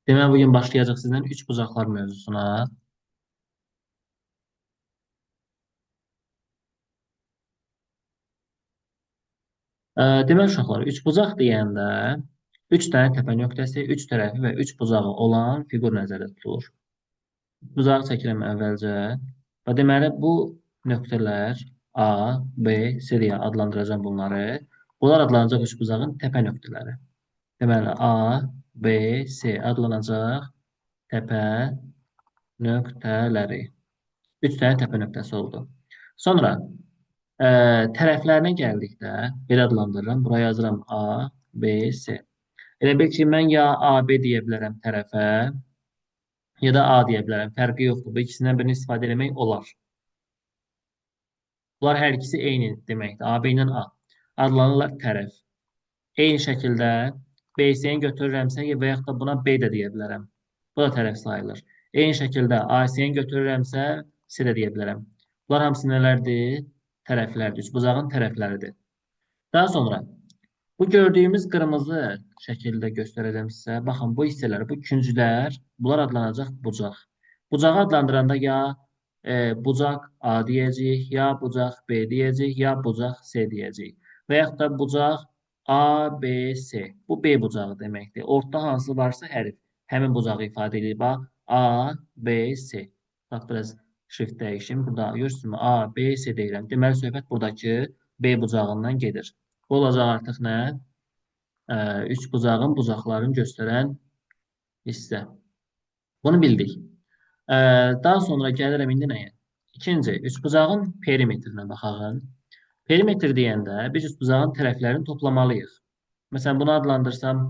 Deməli, bugün başlayacaq sizdən üç bucaqlar mövzusuna. Deməli, uşaqlar, üç bucaq deyəndə üç dənə təpə nöqtəsi, üç tərəfi və üç bucağı olan fiqur nəzərdə tutulur. Bucağı çəkirəm əvvəlcə və deməli, bu nöqtələr A, B, C deyə adlandıracağım bunları. Bunlar adlanacaq üç bucağın təpə nöqtələri. Deməli, A, B, C adlanacaq təpə nöqtələri. Üç dənə təpə nöqtəsi oldu. Sonra tərəflərinə gəldikdə belə adlandırıram. Buraya yazıram A, B, C. Elə bil ki, mən ya A, B deyə bilərəm tərəfə, ya da A deyə bilərəm. Fərqi yoxdur. Bu ikisindən birini istifadə etmək olar. Bunlar hər ikisi eyni deməkdir. A, B ilə A. Adlanırlar tərəf. Eyni şəkildə BC-ni götürürəmsə və yaxud da buna B də deyə bilərəm. Bu da tərəf sayılır. Eyni şəkildə AC-ni götürürəmsə C də deyə bilərəm. Bunlar hamısı nələrdir? Tərəflərdir. Üçbucağın tərəfləridir. Daha sonra bu gördüyümüz qırmızı şəkildə göstərəcəm sizə. Baxın, bu hissələr, bu künclər, bunlar adlanacaq bucaq. Bucağı adlandıranda ya bucaq A deyəcəyik, ya bucaq B deyəcəyik, ya bucaq C deyəcəyik. Və yaxud da bucaq A, B, C. Bu B bucağı deməkdir. Ortada hansı varsa hərf həmin bucağı ifadə edir. Bax, A, B, C. Bax, biraz şrift dəyişim. Burada görürsünüzmü? A, B, C deyirəm. Deməli, söhbət buradakı B bucağından gedir. Bu olacaq artıq nə? Üç bucağın bucaqlarını göstərən hissə. Bunu bildik. Daha sonra gəlirəm indi nəyə? İkinci, üçbucağın perimetrinə baxaq. Perimetr deyəndə biz üçbucağın tərəflərini toplamalıyıq. Məsələn, bunu adlandırsam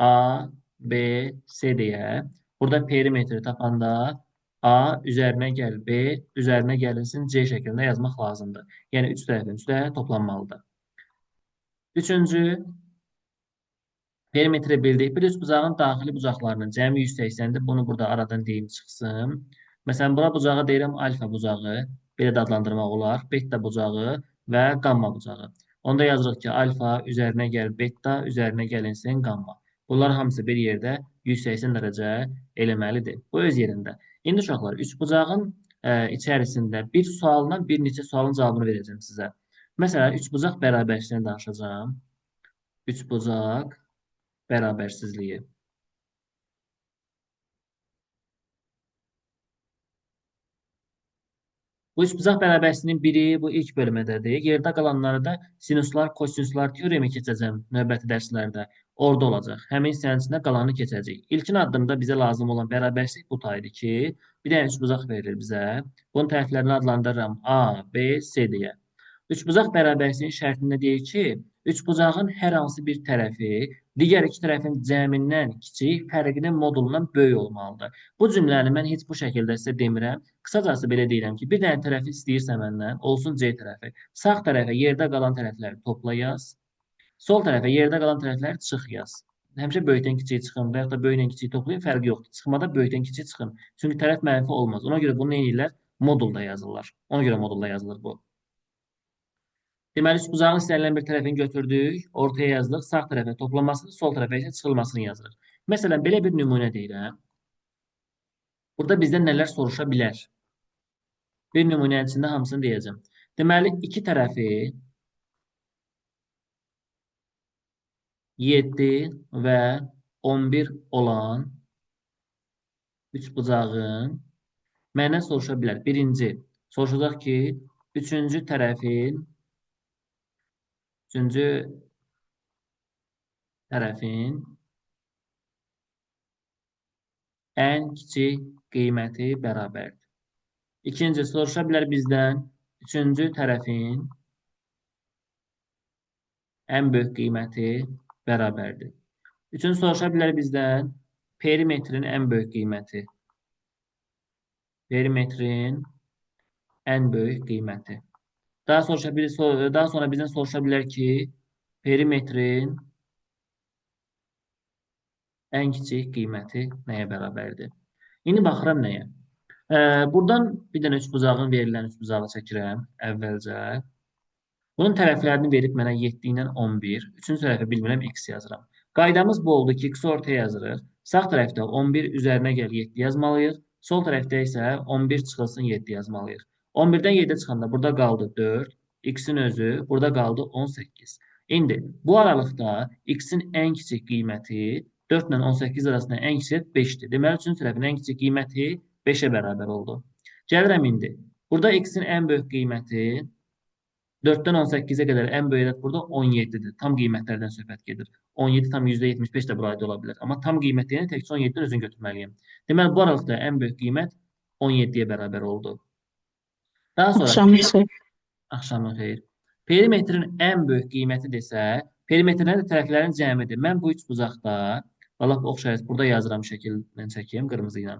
A, B, C deyə. Burada perimetri tapanda A üzərinə gəl, B üzərinə gəlinsin C şəklində yazmaq lazımdır. Yəni, üç tərəfin üstə toplanmalıdır. Üçüncü, perimetri bildik. Bir üç bucağın daxili bucaqlarının cəmi 180-dir. Bunu burada aradan deyim çıxsın. Məsələn, bura bucağı deyirəm alfa bucağı. Belə də adlandırmaq olar. Beta bucağı və qamma bucağı. Onda yazırıq ki, alfa üzərinə gəl beta, üzərinə gəlinsin qamma. Bunlar hamısı bir yerdə 180 dərəcə eləməlidir. Bu öz yerində. İndi uşaqlar, üç bucağın içərisində bir sualdan bir neçə sualın cavabını verəcəm sizə. Məsələn, üç bucaq bərabərsizliyi danışacağım. Üç bucaq bərabərsizliyi. Bu üçbucaq bərabərsizliyinin biri bu ilk bölmədədir. Yerdə qalanları da sinuslar, kosinuslar teoremi keçəcəm növbəti dərslərdə. Orada olacaq. Həmin hissənin içində qalanını keçəcəyik. İlkin addımda bizə lazım olan bərabərsizlik bu taydır ki, bir dənə üçbucaq verilir bizə. Bunun tərəflərini adlandırıram A, B, C deyə. Üçbucaq bərabərsizliyin şərtində deyir ki, üçbucağın hər hansı bir tərəfi digər iki tərəfin cəmindən kiçik, fərqinin modulundan böyük olmalıdır. Bu cümləni mən heç bu şəkildə sizə demirəm. Qısacası belə deyirəm ki, bir dənə tərəfi istəyirsə məndən, olsun C tərəfi. Sağ tərəfə yerdə qalan tərəfləri topla yaz. Sol tərəfə yerdə qalan tərəfləri çıx yaz. Həmişə böyükdən kiçiyə çıxın və yaxud da böyükdən kiçiyi toplayın, fərqi yoxdur. Çıxmada böyükdən kiçiyə çıxın. Çünki tərəf mənfi olmaz. Ona görə bunu nə edirlər? Modulda yazırlar. Ona görə modulda yazılır bu. Deməli, üçbucağın istənilən bir tərəfini götürdük, ortaya yazdıq, sağ tərəfə toplamasını, sol tərəfə isə çıxılmasını yazırıq. Məsələn, belə bir nümunə deyirəm. Burada bizdən nələr soruşa bilər? Bir nümunənin içində hamısını deyəcəm. Deməli, iki tərəfi 7 və 11 olan üçbucağın məndən soruşa bilər. Birinci, soruşacaq ki, üçüncü tərəfin ən kiçik qiyməti bərabərdir. İkinci, soruşa bilər bizdən üçüncü tərəfin ən böyük qiyməti bərabərdir. Üçüncü, soruşa bilər bizdən perimetrin ən böyük qiyməti. Perimetrin ən böyük qiyməti. Daha sonra bizdən soruşa bilər ki, perimetrin ən kiçik qiyməti nəyə bərabərdir? İndi baxıram nəyə? Buradan bir dənə üçbucağın verilən üçbucağı çəkirəm əvvəlcə. Bunun tərəflərini verib mənə 7 ilə 11. Üçüncü tərəfi bilmirəm, x yazıram. Qaydamız bu oldu ki, x ortaya yazırıq. Sağ tərəfdə 11 üzərinə gəl 7 yazmalıyıq. Sol tərəfdə isə 11 çıxılsın 7 yazmalıyıq. 11-dən 7 çıxanda burada qaldı 4. X-in özü burada qaldı 18. İndi bu aralıqda X-in ən kiçik qiyməti 4 ilə 18 arasında ən kiçik 5-dir. Deməli, üçüncü tərəfin ən kiçik qiyməti 5-ə bərabər oldu. Gəlirəm indi. Burada X-in ən böyük qiyməti 4-dən 18-ə qədər ən böyük ədəd burada 17-dir. Tam qiymətlərdən söhbət gedir. 17 tam %75 də burayda ola bilər. Amma tam qiymət yəni təkcə 17-dən özünü götürməliyəm. Deməli, bu aralıqda ən böyük qiymət 17-yə bərabər oldu. Daha sonra Axşamınız xeyir. axşamın xeyir. Perimetrin ən böyük qiyməti desə, perimetrin tərəflərin cəmidir. Mən bu üç bucaqda, lap oxşayır, burada yazıram şəkillə çəkeyim, qırmızı ilə.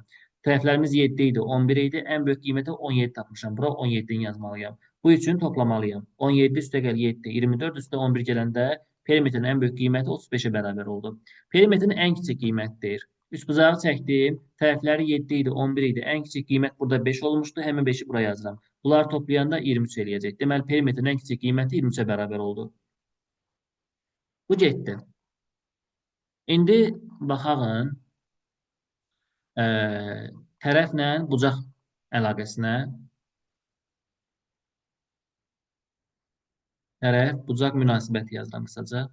Tərəflərimiz 7 idi, 11 idi. Ən böyük qiyməti 17 tapmışam. Bura 17-ni yazmalıyam. Bu üçün toplamalıyam. 17 üstə gəl 7, 24 üstə 11 gələndə perimetrin ən böyük qiyməti 35-ə bərabər oldu. Perimetrin ən kiçik qiymətidir. Üçbucağı çəkdim. Tərəfləri 7 idi, 11 idi. Ən kiçik qiymət burada 5 olmuşdu. Həmin 5-i buraya yazıram. Bunları toplayanda 23 eləyəcək. Deməli, perimetrin ən kiçik qiyməti 23-ə bərabər oldu. Bu getdi. İndi baxağın tərəflə bucaq əlaqəsinə. Tərəf, bucaq münasibəti yazıram qısaca.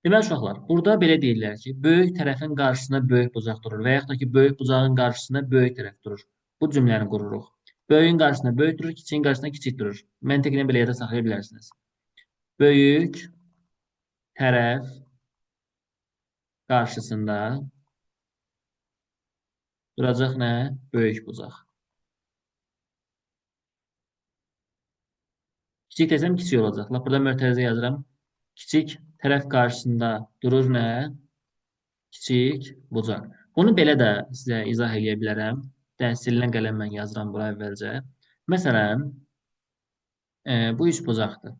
Deməli, uşaqlar, burada belə deyirlər ki, böyük tərəfin qarşısına böyük bucaq durur və yaxud da ki, böyük bucağın qarşısına böyük tərəf durur. Bu cümləni qururuq. Böyüyün qarşısına böyük durur, kiçiyin qarşısına kiçik durur. Məntiqini belə yada saxlaya bilərsiniz. Böyük tərəf qarşısında duracaq nə? Böyük bucaq. Kiçik desəm kiçik olacaq. Lap burada mötərizə yazıram. Kiçik tərəf qarşısında durur nə? Kiçik bucaq. Bunu belə də sizə izah edə bilərəm. Silinən qələmlə yazıram bura əvvəlcə. Məsələn, bu üç bucaqdır.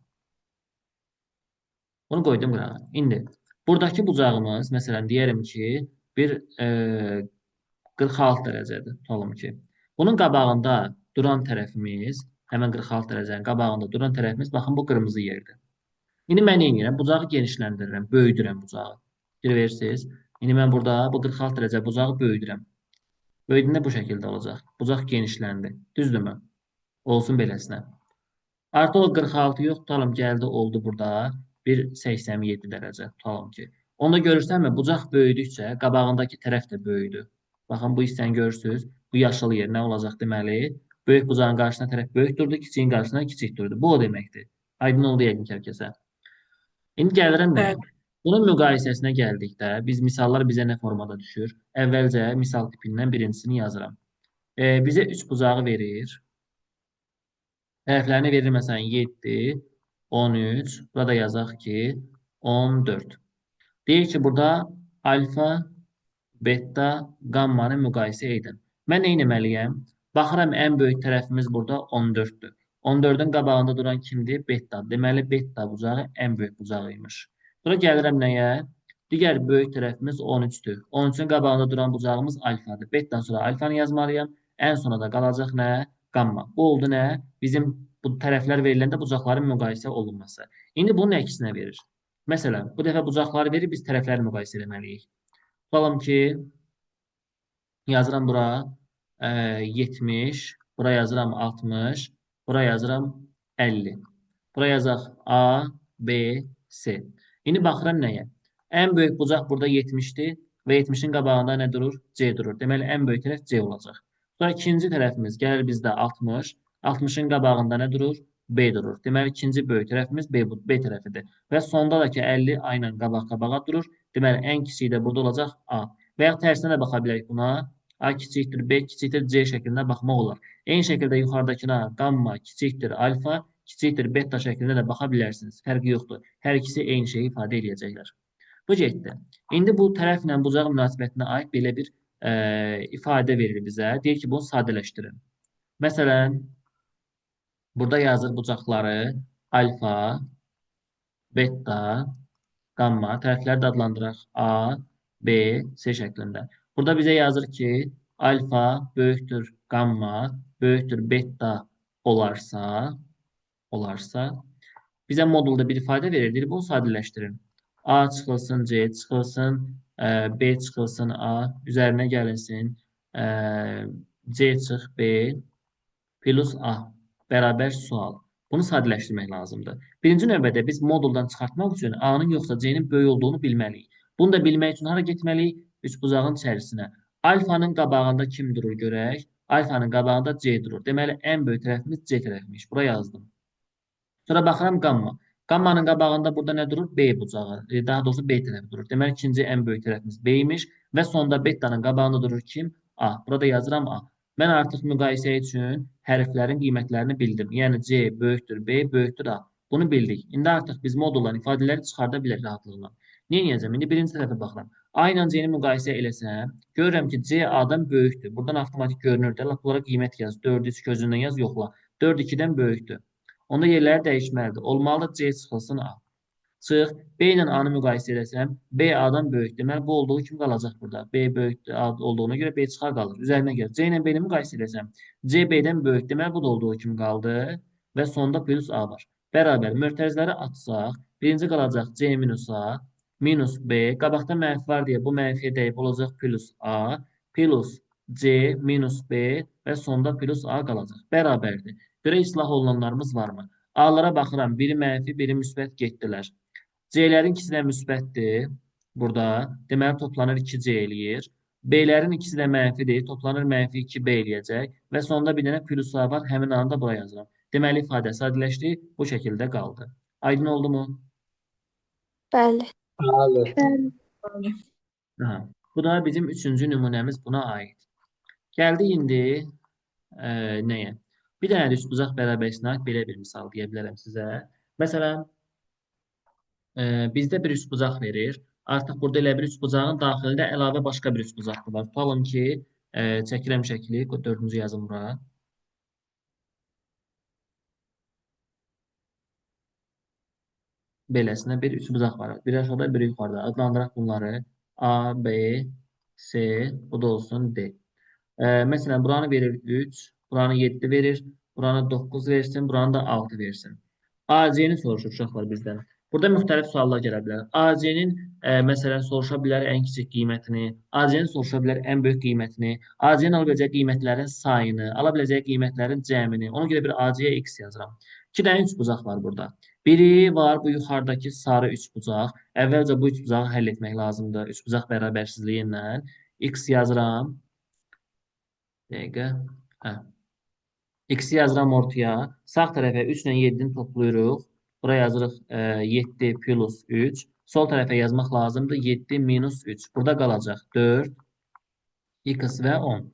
Bunu qoydum qırağa. İndi, buradakı bucağımız, məsələn, deyərim ki, bir 46 dərəcədir. Tutalım ki. Bunun qabağında duran tərəfimiz, həmən 46 dərəcənin qabağında duran tərəfimiz, baxın, bu qırmızı yerdir. İndi mən nə edirəm? Bucağı genişləndirirəm, böyüdürəm bucağı. Fikir verirsiniz. İndi mən burada bu 46 dərəcə bucağı böyüdürəm. Böyüdündə bu şəkildə olacaq. Bucaq genişləndi. Düzdürmü? Olsun beləsinə. Artıq o 46 yox, tutalım gəldi, oldu burada bir 87 dərəcə. Tutalım ki. Onda görürsənmi, bucaq böyüdükcə qabağındakı tərəf də böyüdü. Baxın, bu hissəni görürsünüz. Bu yaşıl yer nə olacaq deməli? Böyük bucağın qarşısına tərəf böyük durdu, kiçiyin qarşısına kiçik durdu. Bu o deməkdir. Aydın oldu yəqin ki, hər kəsə. İndi gəlirəm nəyə? Bəli. Bunun müqayisəsinə gəldikdə, misallar bizə nə formada düşür? Əvvəlcə misal tipindən birincisini yazıram. Bizə 3 bucağı verir. Tərəflərini verir, məsələn, 7, 13, burada yazaq ki, 14. Deyir ki, burada alfa, beta, qammanı müqayisə edin. Mən nə etməliyəm? Baxıram, ən böyük tərəfimiz burada 14-dür. 14-ün qabağında duran kimdir? Beta. Deməli, beta bucağı ən böyük bucağıymış. Sonra gəlirəm nəyə? Digər böyük tərəfimiz 13-dür. 13-ün qabağında duran bucağımız alfadır. Betadan sonra alfanı yazmalıyam. Ən sona da qalacaq nə? Qamma. Bu oldu nə? Bizim bu tərəflər veriləndə bucaqların müqayisə olunması. İndi bunun əksinə verir. Məsələn, bu dəfə bucaqları verir, biz tərəfləri müqayisə etməliyik. Tutalım ki, yazıram bura 70, bura yazıram 60, bura yazıram 50. Bura yazaq A, B, C. İndi baxıram nəyə? Ən böyük bucaq burada 70-dir və 70-in qabağında nə durur? C durur. Deməli, ən böyük tərəf C olacaq. Sonra ikinci tərəfimiz gəlir bizdə 60. 60-ın qabağında nə durur? B durur. Deməli, ikinci böyük tərəfimiz B tərəfidir. Və sonda da ki, 50 A ilə qabaq-qabağa durur. Deməli, ən kiçiyi də burada olacaq A. Və ya tərsinə də baxa bilərik buna. A kiçikdir, B kiçikdir, C şəklində baxmaq olar. Eyni şəkildə yuxarıdakına qamma kiçikdir, alfa kiçikdir, beta şəklində də baxa bilərsiniz. Fərqi yoxdur. Hər ikisi eyni şeyi ifadə edəcəklər. Bu getdi. İndi bu tərəflə bucaq münasibətinə aid belə bir ifadə verir bizə. Deyir ki, bunu sadələşdirin. Məsələn, burada yazır bucaqları alfa, beta, qamma. Tərəfləri də adlandıraq A, B, C şəklində. Burada bizə yazır ki, alfa böyükdür qamma, böyükdür beta olarsa, Bizə modulda bir ifadə verir. Deyir, bunu sadələşdirin. A çıxılsın, C çıxılsın, B çıxılsın, A üzərinə gəlinsin. e, C çıx, B plus A bərabər sual. Bunu sadələşdirmək lazımdır. Birinci növbədə biz moduldan çıxartmaq üçün A-nın yoxsa C-nin böyük olduğunu bilməliyik. Bunu da bilmək üçün hara getməliyik? Üçbucağın içərisinə. Alfanın qabağında kim durur görək? Alfanın qabağında C durur. Deməli, ən böyük tərəfimiz C tərəfmiş. Bura yazdım. Sonra baxıram qamma. Qammanın qabağında burada nə durur? B bucağı. Daha doğrusu B tərəfi durur. Deməli, ikinci ən böyük tərəfimiz B imiş. Və sonda bettanın qabağında durur kim? A. Burada yazıram A. Mən artıq müqayisə üçün hərflərin qiymətlərini bildim. Yəni C böyükdür B, böyükdür A. Bunu bildik. İndi artıq biz modulların ifadələri çıxarda bilərik rahatlıqla. Nə edəcəm? İndi birinci tərəfə baxıram. A ilə C-ni müqayisə eləsəm, görürəm ki, C A-dan böyükdür. Buradan avtomatik görünür də. Lap bunlara qiymət yaz. 4-ü üç gözündən yaz, yoxla. 4 2-dən böyükdür. Onda yerləri dəyişməlidir. Olmalıdır C çıxılsın A. Çıx. B ilə A-nı müqayisə edəsəm, B A-dan böyükdür. Deməli, bu olduğu kimi qalacaq burada. B böyükdür A olduğuna görə B çıxar qalır. Üzərinə gəl. C ilə B-ni müqayisə edəsəm, C B-dən böyük. Deməli, bu da olduğu kimi qaldı. Və sonda plus A var. Bərabər. Mötərizələri atsaq, birinci qalacaq C minus A, minus B. Qabaqda mənfi var deyə bu mənfiyə dəyib olacaq plus A, plus C minus B və sonda plus A qalacaq. Bərabərdir. Görə islah olunanlarımız varmı? A-lara baxıram. Biri mənfi, biri müsbət getdilər. C-lərin ikisi də müsbətdir. Burada. Deməli, toplanır 2C eləyir. B-lərin ikisi də mənfidir. Toplanır mənfi 2B eləyəcək. Və sonda bir dənə plus A var. Həmin anı da buraya yazıram. Deməli, ifadə sadələşdi. Bu şəkildə qaldı. Aydın oldu mu? Bəli. Bəli. Bəli. Aha. Bu da bizim üçüncü nümunəmiz buna aid. Gəldik indi nəyə? Bir dənə də üçbucaq bərabərisinə aid belə bir misal deyə bilərəm sizə. Məsələn, bizdə bir üçbucaq verir. Artıq burada elə bir üçbucağın daxilində əlavə başqa bir üçbucaq var. Tutalım ki, çəkirəm şəkli, 4-cü yazım bura. Beləsinə bir üçbucaq var. Bir aşağıda, biri yuxarıda. Adlandıraq bunları. A, B, C, bu da olsun D. Məsələn, buranı verir 3, buranı 7 verir, buranı 9 versin, buranı da 6 versin. AC-ni soruşur uşaqlar bizdən. Burada müxtəlif suallar gələ bilər. AC-nin məsələn soruşa bilər ən kiçik qiymətini, AC-nin soruşa bilər ən böyük qiymətini, AC-nin ala biləcəyi qiymətlərin sayını, ala biləcəyi qiymətlərin cəmini. Ona görə bir AC-yə X yazıram. 2 dənə üçbucaq var burada. Biri var bu yuxarıdakı sarı üçbucaq. Əvvəlcə bu üçbucağı həll etmək lazımdır. Üçbucaq bərabərsizliyi ilə. X yazıram. Dəqiqə. Hə. X-i yazıram ortaya. Sağ tərəfə 3 ilə 7-ni toplayırıq. Buraya yazırıq 7 plus 3. Sol tərəfə yazmaq lazımdır. 7 minus 3. Burada qalacaq 4, x və 10.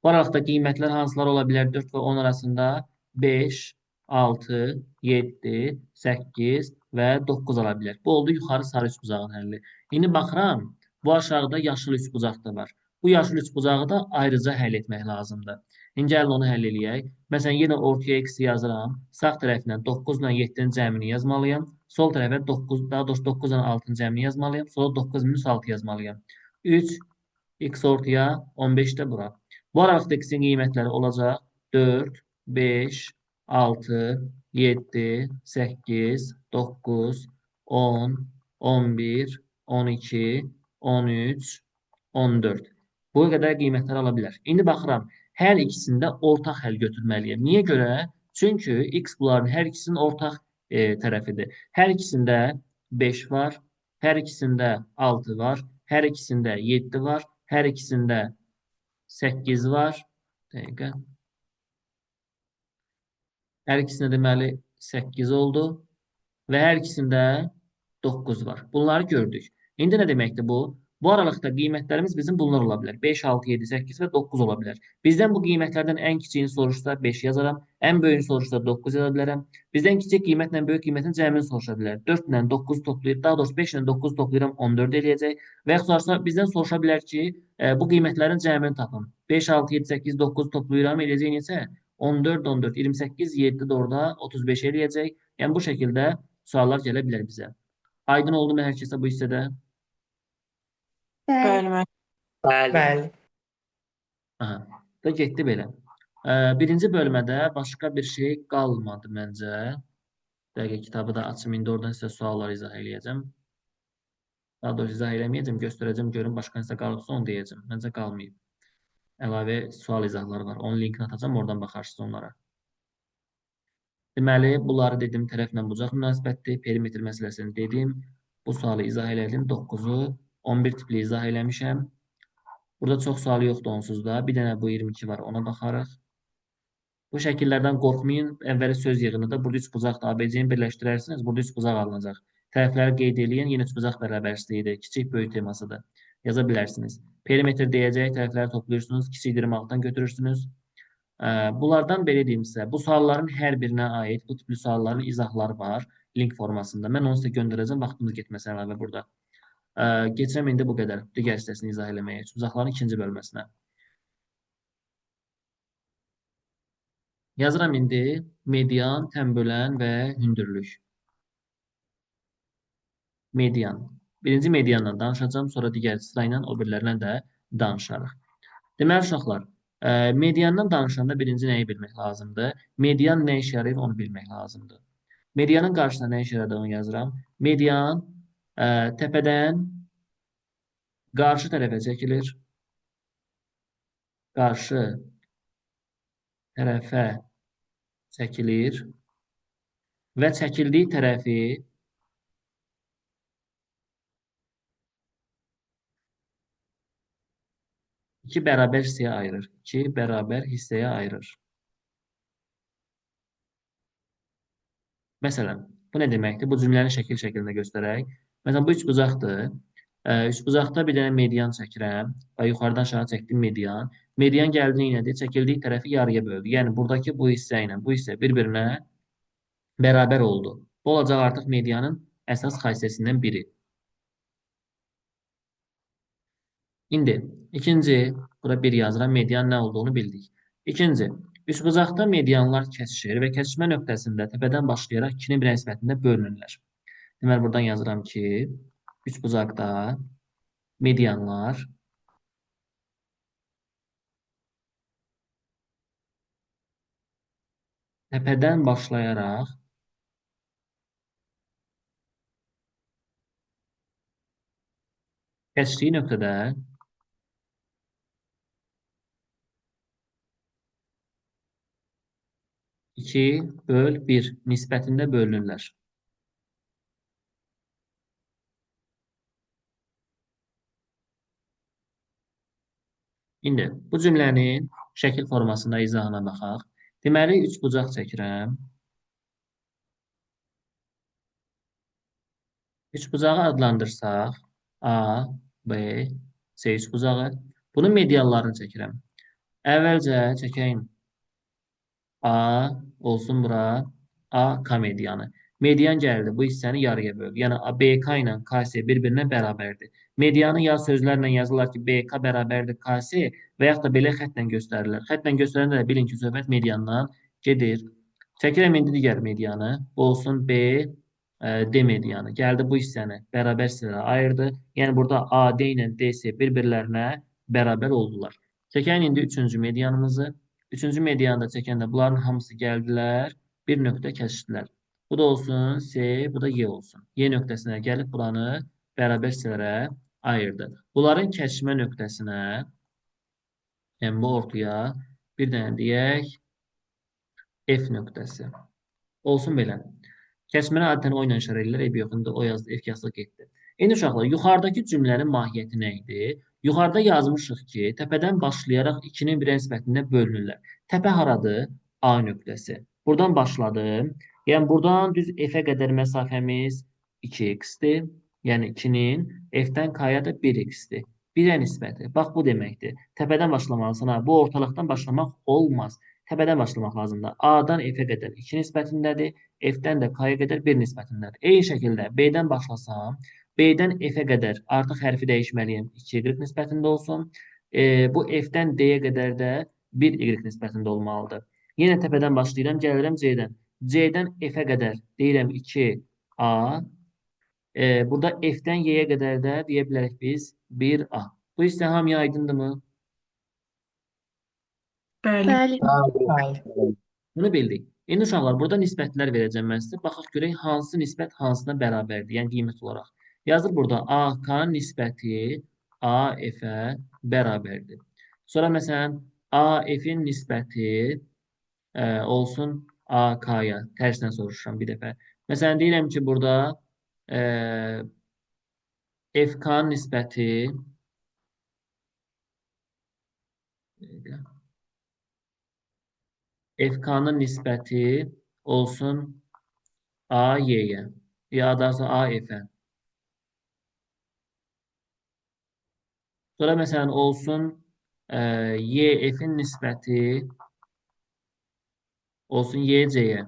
Bu aralıqda qiymətlər hansılar ola bilər 4 və 10 arasında? 5, 6, 7, 8 və 9 ola bilər. Bu oldu yuxarı sarı üçbucağın həlli. İndi baxıram, bu aşağıda yaşıl üçbucaq da var. Bu yaşıl üçbucağı da ayrıca həll etmək lazımdır. İndi gəlin onu həll eləyək. Məsələn, yenə ortaya x yazıram. Sağ tərəfindən 9 ilə 7-nin cəmini yazmalıyam. Sol tərəfə 9, daha doğrusu 9 ilə 6-nın cəmini yazmalıyam. Sonra 9 minus 6 yazmalıyam. 3, x ortaya, 15 də bura. Bu aralıqda x-in qiymətləri olacaq 4, 5, 6, 7, 8, 9, 10, 11, 12, 13, 14. Bu qədər qiymətlər ala bilər. İndi baxıram, hər ikisində ortaq həll götürməliyəm. Niyə görə? Çünki x bunların hər ikisinin ortaq tərəfidir. Hər ikisində 5 var, hər ikisində 6 var, hər ikisində 7 var, hər ikisində 8 var. Dəqiqə. Hər ikisində deməli 8 oldu və hər ikisində 9 var. Bunları gördük. İndi nə deməkdir bu? Bu aralıqda qiymətlərimiz bizim bunlar ola bilər. 5, 6, 7, 8 və 9 ola bilər. Bizdən bu qiymətlərdən ən kiçiyini soruşsa 5 yazaram. Ən böyüyünü soruşsa 9 yaza bilərəm. Bizdən kiçik qiymətlə böyük qiymətin cəmini soruşa bilər. 4 ilə 9 toplayır, daha doğrusu 5 ilə 9 toplayıram 14 eləyəcək. Və yaxud sonra bizdən soruşa bilər ki, bu qiymətlərin cəmini tapın. 5, 6, 7, 8, 9 toplayıram eləyəcək neçə? 14, 14, 28, 7 də orada 35 eləyəcək. Yəni bu şəkildə suallar gələ bilər bizə. Aydın oldu mu hər kəsə bu hissədə? Bəli. Bəli. Aha, da getdi belə. Birinci bölmədə başqa bir şey qalmadı məncə. Dəqiq kitabı da açım. İndi oradan sizə suallar izah eləyəcəm. Daha doğrusu izah eləməyəcəm. Göstərəcəm. Görün başqa nəsə qalıbsa onu deyəcəm. Məncə qalmayıb. Əlavə sual izahları var. Onun linkini atacağım. Oradan baxarsınız onlara. Deməli, bunları dedim tərəflə bucaq münasibətdir. Perimetr məsələsini dedim. Bu sualı izah elədim. 9-u 11 tipli izah eləmişəm. Burada çox sual yoxdur onsuz da. Bir dənə bu 22 var. Ona baxarıq. Bu şəkillərdən qorxmayın. Əvvəli söz yığınıdır. Burada üç bucaqdır. ABC-ni birləşdirərsiniz. Burada üç bucaq alınacaq. Tərəfləri qeyd edin. Yenə üç bucaq bərabərsizliyidir. Kiçik böyük temasıdır. Yaza bilərsiniz. Perimetr deyəcək. Tərəfləri toplayırsınız. Kiçik 26-dan götürürsünüz. Bunlardan belə deyim sizə. Bu sualların hər birinə aid bu tipli sualların izahları var. Link formasında. Mən onu sizə göndərəcəm. Vaxtımız getməsin əlavə burada. Keçirəm indi bu qədər. Digər hissəsini izah eləməyə. Üç bucaqların ikinci bölməsinə. Yazıram indi median, tənbölən və hündürlük. Median. Birinci mediandan danışacağım, sonra digər sırayla o birilərindən də danışarıq. Deməli, uşaqlar, mediandan danışanda birinci nəyi bilmək lazımdır? Median nə işə yarayır, onu bilmək lazımdır. Medianın qarşısına nə işə yaradığını yazıram. Median təpədən qarşı tərəfə çəkilir. Qarşı tərəfə çəkilir və çəkildiyi tərəfi iki bərabər hissəyə ayırır. İki bərabər hissəyə ayırır. Məsələn, bu nə deməkdir? Bu cümləni şəkil şəklində göstərək. Məsələn, bu üç bucaqdır. Üç bucaqda bir dənə median çəkirəm və yuxarıdan aşağı çəkdim median. Median gəldi nədir? Çəkildiyi tərəfi yarıya böldü. Yəni, buradakı bu hissə ilə bu hissə bir-birinə bərabər oldu. Bu olacaq artıq medianın əsas xassəsindən biri. İndi ikinci, bura bir yazıram, median nə olduğunu bildik. İkinci, üçbucaqda medianlar kəsişir və kəsişmə nöqtəsində təpədən başlayaraq ikinin bir nisbətində bölünürlər. Deməli, buradan yazıram ki, üçbucaqda medianlar təpədən başlayaraq kəsişdiyi nöqtədə 2/1 nisbətində bölünürlər. İndi bu cümlənin şəkil formasında izahına baxaq. Deməli, üç bucaq çəkirəm. Üç bucağı adlandırsaq, A, B, C üç bucağı. Bunun mediallarını çəkirəm. Əvvəlcə çəkəyim. A olsun bura. A, K medianı. Median gəldi. Bu hissəni yarıya böldü. Yəni, BK ilə KC bir-birinə bərabərdir. Medianı ya sözlərlə yazırlar ki, BK bərabərdir KC və yaxud da belə xətlə göstərirlər. Xətlə göstərəndə də bilin ki, söhbət mediandan gedir. Çəkirəm indi digər medianı. Bu olsun B, D medianı. Gəldi bu hissəni bərabər hissələrə ayırdı. Yəni, burada AD ilə DC bir-birlərinə bərabər oldular. Çəkən indi üçüncü medianımızı. Üçüncü medianı da çəkəndə bunların hamısı gəldilər, bir nöqtə kəsişdilər. Bu da olsun C, bu da Y olsun. Y nöqtəsinə gəlib buranı bərabər hissələrə ayırdı. Bunların kəsişmə nöqtəsinə, yəni bu ortaya bir dənə deyək, F nöqtəsi. Olsun belə. Kəsməni adətən o ilə işarə edirlər. Eybi yox, indi o yazdı, F yazdı, getdi. İndi uşaqlar, yuxarıdakı cümlənin mahiyyəti nə idi? Yuxarıda yazmışıq ki, təpədən başlayaraq ikinin bir nisbətində bölünürlər. Təpə haradır? A nöqtəsi. Buradan başladım. Yəni, buradan düz F-ə qədər məsafəmiz 2x-dir. Yəni, 2-nin F-dən K-ya da 1x-dir. 1-ə nisbəti. Bax, bu deməkdir. Təpədən başlamalısan. Bu ortalıqdan başlamaq olmaz. Təpədən başlamaq lazımdır. A-dan F-ə qədər 2 nisbətindədir. F-dən də K-ya qədər 1 nisbətindədir. Eyni şəkildə B-dən başlasam, B-dən F-ə qədər artıq hərfi dəyişməliyəm. 2y nisbətində olsun. Bu F-dən D-yə qədər də 1y nisbətində olmalıdır. Yenə təpədən başlayıram, gəlirəm C-dən. C-dən F-ə qədər deyirəm 2A. Burada F-dən Y-yə qədər də deyə bilərik biz 1A. Bu hissə hamıya aydındırmı? Bəli. Bəli. Bunu bildik. İndi uşaqlar, burada nisbətlər verəcəm mən sizə. Baxaq görək hansı nisbət hansına bərabərdir, yəni qiymət olaraq. Yazır burada AK-nın nisbəti AF-ə bərabərdir. Sonra məsələn AF-in nisbəti olsun AK-ya. Tərsinə soruşuram bir dəfə. Məsələn deyirəm ki, burada FK-nın nisbəti olsun AY-yə. Ya daha sonra AF-ə. Sonra məsələn olsun YF-in nisbəti olsun YC-yə.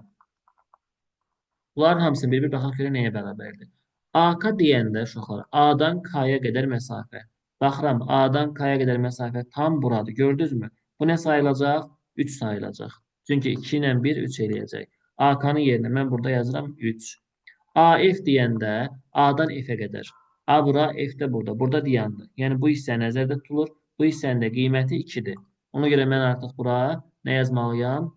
Bunların hamısı bir-bir baxaq görə nəyə bərabərdir? AK deyəndə uşaqlar A-dan K-ya qədər məsafə. Baxıram A-dan K-ya qədər məsafə tam buradır. Gördünüzmü? Bu nə sayılacaq? 3 sayılacaq. Çünki 2 ilə 1 3 eləyəcək. AK-nın yerinə mən burada yazıram 3. AF deyəndə A-dan F-ə qədər. A bura, F də burada. Burada dayandı. Yəni bu hissə nəzərdə tutulur. Bu hissənin də qiyməti 2-dir. Ona görə mən artıq bura nə yazmalıyam?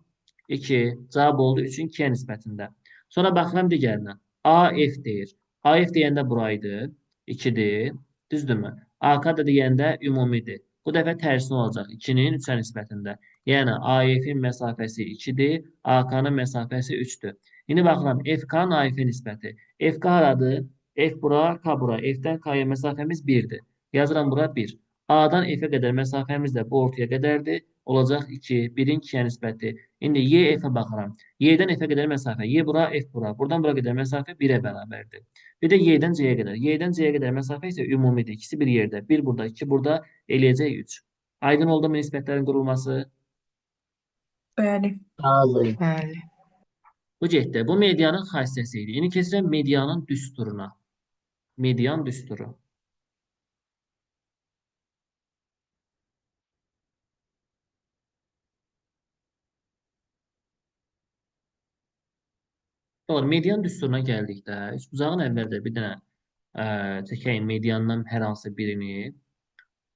2. Cavab oldu 3-ün 2-yə nisbətində. Sonra baxıram digərinə. AF deyir. AF deyəndə buraydı. 2-dir. Düzdürmü? AK da deyəndə ümumidir. Bu dəfə tərsi olacaq. 2-nin 3-ə nisbətində. Yəni AF-in məsafəsi 2-dir. AK-nın məsafəsi 3-dür. İndi baxıram FK-nın AF-ə nisbəti. FK haradır? F bura, K bura. F-dən K-ya məsafəmiz 1-dir. Yazıram bura 1. A-dan F-ə qədər məsafəmiz də bu ortaya qədərdir. Olacaq 2. 1-in 2-yə nisbəti. İndi Y F-ə baxıram. Y-dən F-ə qədər məsafə. Y bura, F bura. Buradan bura qədər məsafə 1-ə bərabərdir. Bir də Y-dən C-yə qədər. Y-dən C-yə qədər məsafə isə ümumidir. İkisi bir yerdə. 1 burada, 2 burada eləyəcək 3. Aydın oldu mu nisbətlərin qurulması? Bəli. Bəli. Bu getdi. Bu medianın xassəsi idi. İndi keçirəm medianın düsturuna. Median düsturu. Doğru, median düsturuna gəldikdə, üçbucağın əvvəldə bir dənə çəkəyin mediandan hər hansı birini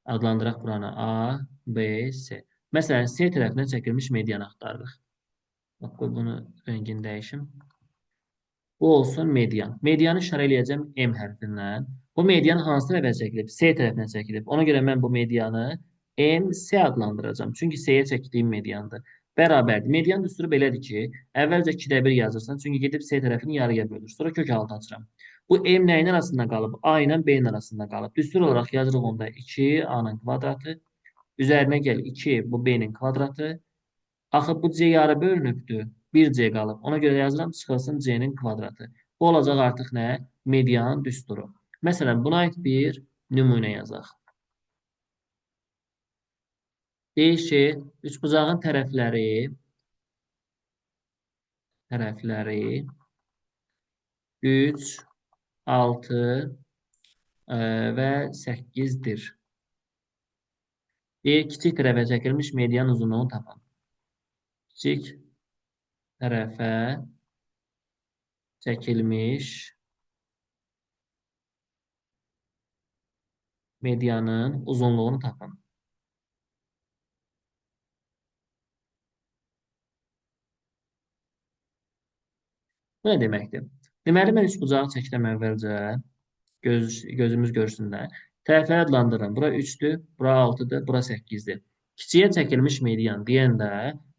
adlandıraq buranı A, B, C. Məsələn, C tərəfinə çəkilmiş median axtarırıq. Bax, bunu rəngini dəyişim. Bu olsun median. Medianı işarə eləyəcəm M hərfindən. Bu median hansı tərəfə çəkilib? C tərəfinə çəkilib. Ona görə mən bu medianı MC adlandıracağam. Çünki C-yə çəkdiyim mediandır. Bərabərdir. Median düsturu belədir ki, əvvəlcə 2-də 1 yazırsan. Çünki gedib C tərəfini yarıya bölür. Sonra kök altı açıram. Bu M nəyin arasında qalıb? A ilə B-nin arasında qalıb. Düstur olaraq yazırıq onda 2 A-nın kvadratı. Üzərinə gəl 2 bu B-nin kvadratı. Axı bu C yarı bölünübdür. 1C qalıb. Ona görə yazıram çıxılsın C-nin kvadratı. Bu olacaq artıq nə? Medianın düsturu. Məsələn, buna aid bir nümunə yazaq. Deyək ki, üçbucağın tərəfləri 3, 6 və 8-dir. Deyək, kiçik tərəfə çəkilmiş median uzunluğunu tapın. Kiçik tərəfə çəkilmiş medianın uzunluğunu tapın. Bu nə deməkdir? Deməli, mən üçbucağı çəkdim əvvəlcə. Gözümüz görsün də. Tərəfləri adlandırıram. Bura 3-dür, bura 6-dır, bura 8-dir. Kiçiyə çəkilmiş median deyəndə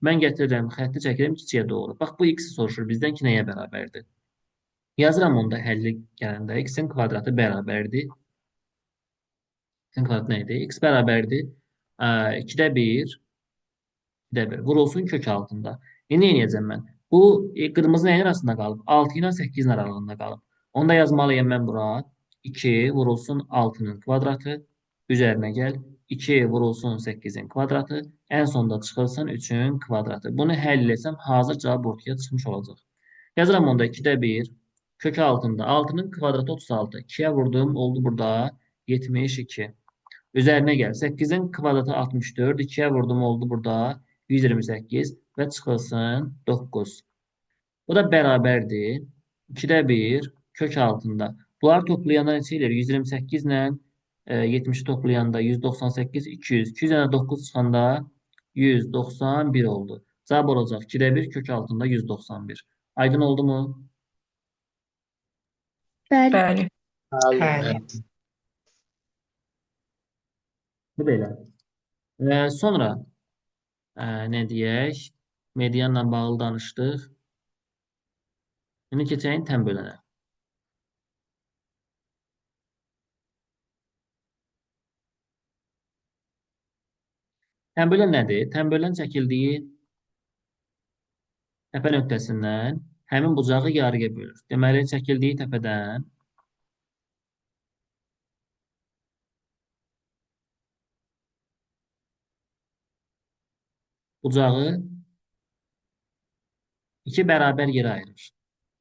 mən gətirirəm, xətti çəkirəm kiçiyə doğru. Bax, bu x soruşur bizdən ki, nəyə bərabərdir? Yazıram onda həlli gələndə x-in kvadratı bərabərdir. X-in kvadratı nə idi? X bərabərdir 2-də 1, 2-də 1. Vurulsun kök altında. İndi nə edəcəm mən? Bu qırmızı nəyin arasında qalıb? 6 ilə 8-in aralığında qalıb. Onda yazmalıyam mən bura 2 vurulsun 6-nın kvadratı. Üzərinə gəl. 2 vurulsun 8-in kvadratı. Ən sonda çıxılsın 3-ün kvadratı. Bunu həll etsəm hazır cavab ortaya çıxmış olacaq. Yazıram onda 2-də 1. Kök altında 6-nın kvadratı 36. 2-yə vurdum. Oldu burada 72. Üzərinə gəl. 8-in kvadratı 64. 2-yə vurdum. Oldu burada 128 və çıxılsın 9. Bu da bərabərdir. 2-də 1 kök altında. Bunları toplayanda neçə edir? 128 ilə 70 toplayanda 198, 200. 200 ilə 9 çıxanda 191 oldu. Cavab olacaq 2-də 1 kök altında 191. Aydın oldu mu? Bəli. Bəli. Bəli. Bəli. Bu belə. Sonra nə deyək? Medianla bağlı danışdıq. İndi keçəyin tənbölənə. Tənbölən nədir? Tənbölən çəkildiyi təpə nöqtəsindən həmin bucağı yarıya bölür. Deməli, çəkildiyi təpədən bucağı 2 bərabər yerə ayırır.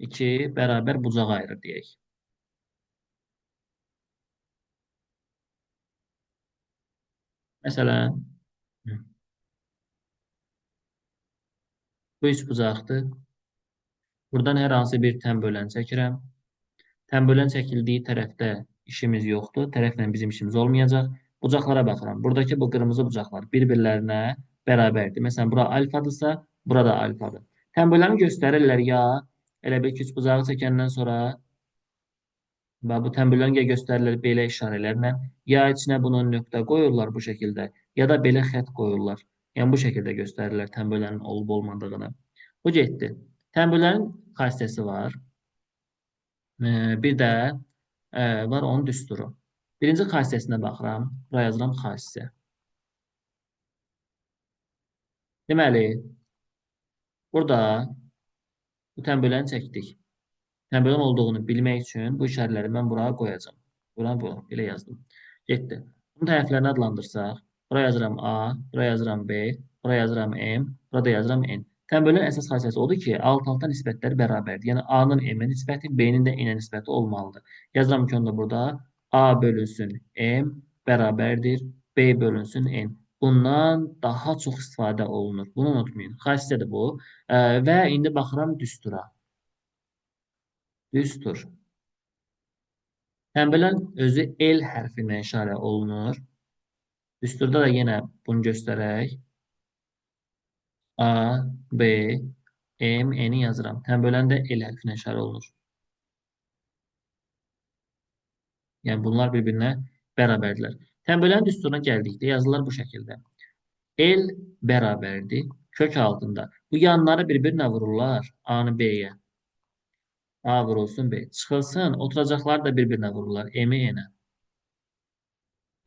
2 bərabər bucağa ayırır deyək. Məsələn, bu üç bucaqdır. Buradan hər hansı bir tənbölən çəkirəm. Tənbölən çəkildiyi tərəfdə işimiz yoxdur. Tərəflə bizim işimiz olmayacaq. Bucaqlara baxıram. Buradakı bu qırmızı bucaqlar bir-birlərinə bərabərdir. Məsələn, bura alfadırsa, burada alfadır. Tənböləni göstərirlər ya, elə bir ki, üç bucağı çəkəndən sonra bu tənböləni göstərirlər belə işarələrlə. Ya içinə bunun nöqtə qoyurlar bu şəkildə, ya da belə xətt qoyurlar. Yəni, bu şəkildə göstərirlər tənbölənin olub-olmadığını. Bu getdi. Tənbölənin xassəsi var. Bir də var onun düsturu. Birinci xassəsinə baxıram. Buraya yazıram xassə. Deməli, burada bu tənböləni çəkdik. Tənbölən olduğunu bilmək üçün bu işarələri mən buraya qoyacağam. Bura belə yazdım. Getdi. Bunun tərəflərini adlandırsaq, buraya yazıram A, buraya yazıram B, buraya yazıram M, burada yazıram N. Tənbölün əsas xassəsi odur ki, alt-alta nisbətləri bərabərdir. Yəni, A-nın M-ə nisbəti, B-nin də N-ə nisbəti olmalıdır. Yazıram ki, onda burada A bölünsün M bərabərdir, B bölünsün N. Bundan daha çox istifadə olunur. Bunu unutmayın. Xassədir bu. Və indi baxıram düstura. Düstur. Tənbölən özü L hərfinə işarə olunur. Düsturda da yenə bunu göstərək. A, B, M, N-i yazıram. Tənbölən də L hərfinə işarə olunur. Yəni, bunlar bir-birinə bərabərdirlər. Tənbölən düsturuna gəldikdə yazılar bu şəkildə. L bərabərdir. Kök altında. Bu yanları bir-birinə vururlar. A-nı B-yə. A vurulsun B. Çıxılsın. Oturacaqları da bir-birinə vururlar. M-i N-ə.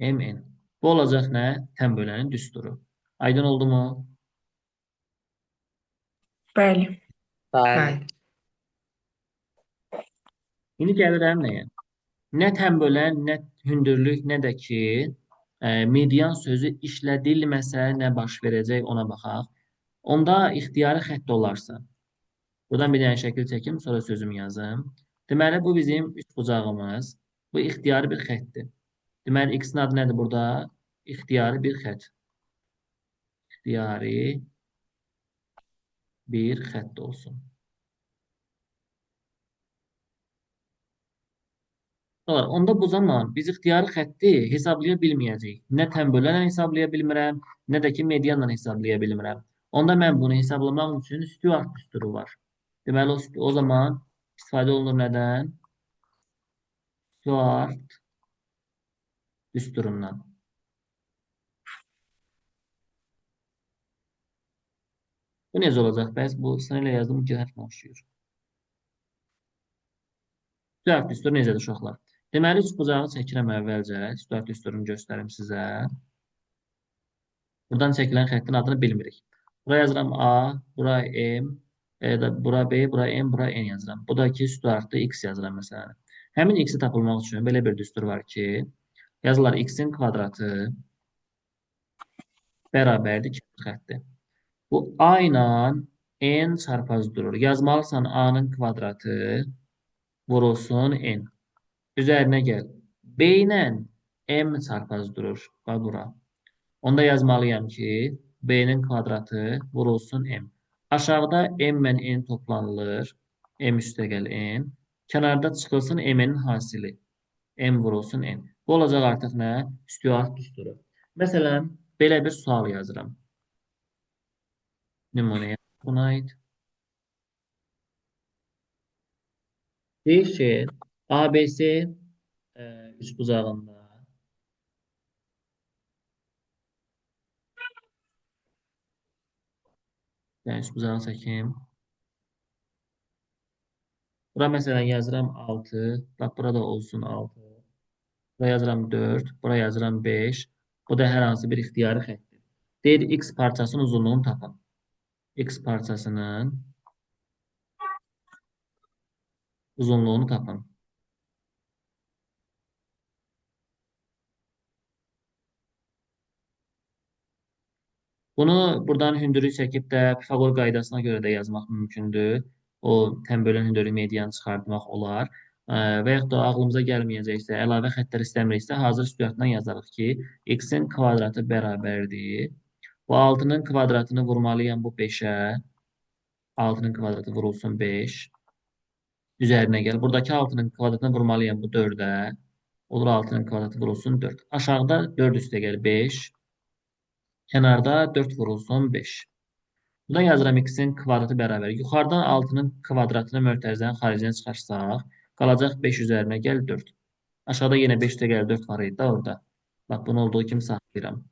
M-N. Bu olacaq nə? Tənbölənin düsturu. Aydın oldu mu? Bəli. Bəli. İndi gəlirəm nəyə? Nə tənbölən, nə hündürlük, nə də ki, median sözü işlədilməsə nə baş verəcək ona baxaq. Onda ixtiyari xətt olarsa. Buradan bir dənə şəkil çəkim, sonra sözümü yazım. Deməli, bu bizim üç bucağımız. Bu ixtiyari bir xəttdir. Deməli, x-in adı nədir burada? İxtiyari bir xətt. İxtiyari bir xətt olsun. Onda bu zaman biz ixtiyari xətti hesablaya bilməyəcəyik. Nə tənbölənlə hesablaya bilmirəm, nə də ki, medianla hesablaya bilmirəm. Onda mən bunu hesablamaq üçün Stuart düsturu var. Deməli, o zaman istifadə olunur nədən? Stuart düsturundan. Bu necə olacaq? Bəs bu sırayla yazdığım iki hərflə oxşuyur. Stuart düsturu necədir uşaqlar? Deməli, üç bucağı çəkirəm əvvəlcə. Stuart düsturunu göstərim sizə. Buradan çəkilən xəttin adını bilmirik. Bura yazıram A, bura M, bura B, bura M, bura N yazıram. Bu da ki, Stuart'da X yazıram məsələn. Həmin X-i tapılmaq üçün belə bir düstur var ki, yazılar X-in kvadratı bərabərdir 2 xətti. Bu A ilə N çarpaz durur. Yazmalısan A-nın kvadratı vurulsun N. Üzərinə gəl. B ilə M çarpaz durur. Bax bura. Onda yazmalıyam ki, B-nin kvadratı vurulsun M. Aşağıda M və N toplanılır. M üstə gəl N. Kənarda çıxılsın M-nin hasili. M vurulsun N. Bu olacaq artıq nə? Stuart düsturu. Məsələn, belə bir sual yazıram. Nümunəyə buna aid. Deyir ki, ABC üçbucağında yəni üçbucağı çəkim. Bura məsələn yazıram 6. Bax, burada olsun 6. Bura yazıram 4. Bura yazıram 5. Bu da hər hansı bir ixtiyari xəttdir. Deyir, X parçasının uzunluğunu tapın. X parçasının uzunluğunu tapın. Bunu buradan hündürlük çəkib də Pifaqor qaydasına görə də yazmaq mümkündür. O tənbölün hündürlük medianı çıxartmaq olar. Və yaxud da ağlımıza gəlməyəcəksə, əlavə xəttlər istəmiriksə, hazır üstüyatdan yazarıq ki, x-in kvadratı bərabərdir. Bu 6-nın kvadratını vurmalıyam bu 5-ə. 6-nın kvadratı vurulsun 5. Üzərinə gəl. Buradakı 6-nın kvadratını vurmalıyam bu 4-ə. Olur 6-nın kvadratı vurulsun 4. Aşağıda 4 üstə gəl 5. Kənarda 4 vurulsun 5. Buradan yazıram x-in kvadratı bərabər. Yuxarıdan 6-nın kvadratını mötərizənin xaricinə çıxarsaq, qalacaq 5 üzərinə gəl 4. Aşağıda yenə 5 üstə gəl 4 var idi da orada. Bax, bunu olduğu kimi saxlayıram.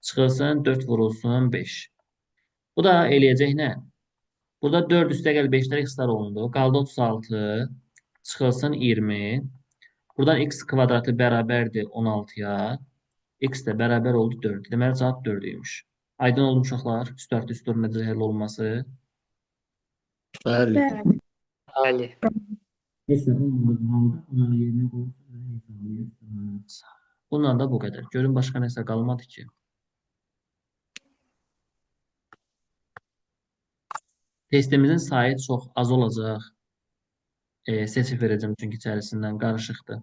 Çıxılsın 4 vurulsun 5. Bu da eləyəcək nə? Burada 4 üstə gəl 5-lər x-lar olundu. Qaldı 36. Çıxılsın 20. Buradan x kvadratı bərabərdir 16-ya. X də bərabər oldu 4. Deməli, cavab 4 imiş. Aydın oldu uşaqlar. Üstü artı üstü necə həll olması. Bəli. Bəli. Bəli. Heç nə olmadığı halda ona yerinə qoyursuz. Bundan da bu qədər. Görün, başqa nəsə qalmadı ki. Testimizin sayı çox az olacaq. Seçib verəcəm çünki içərisindən qarışıqdır.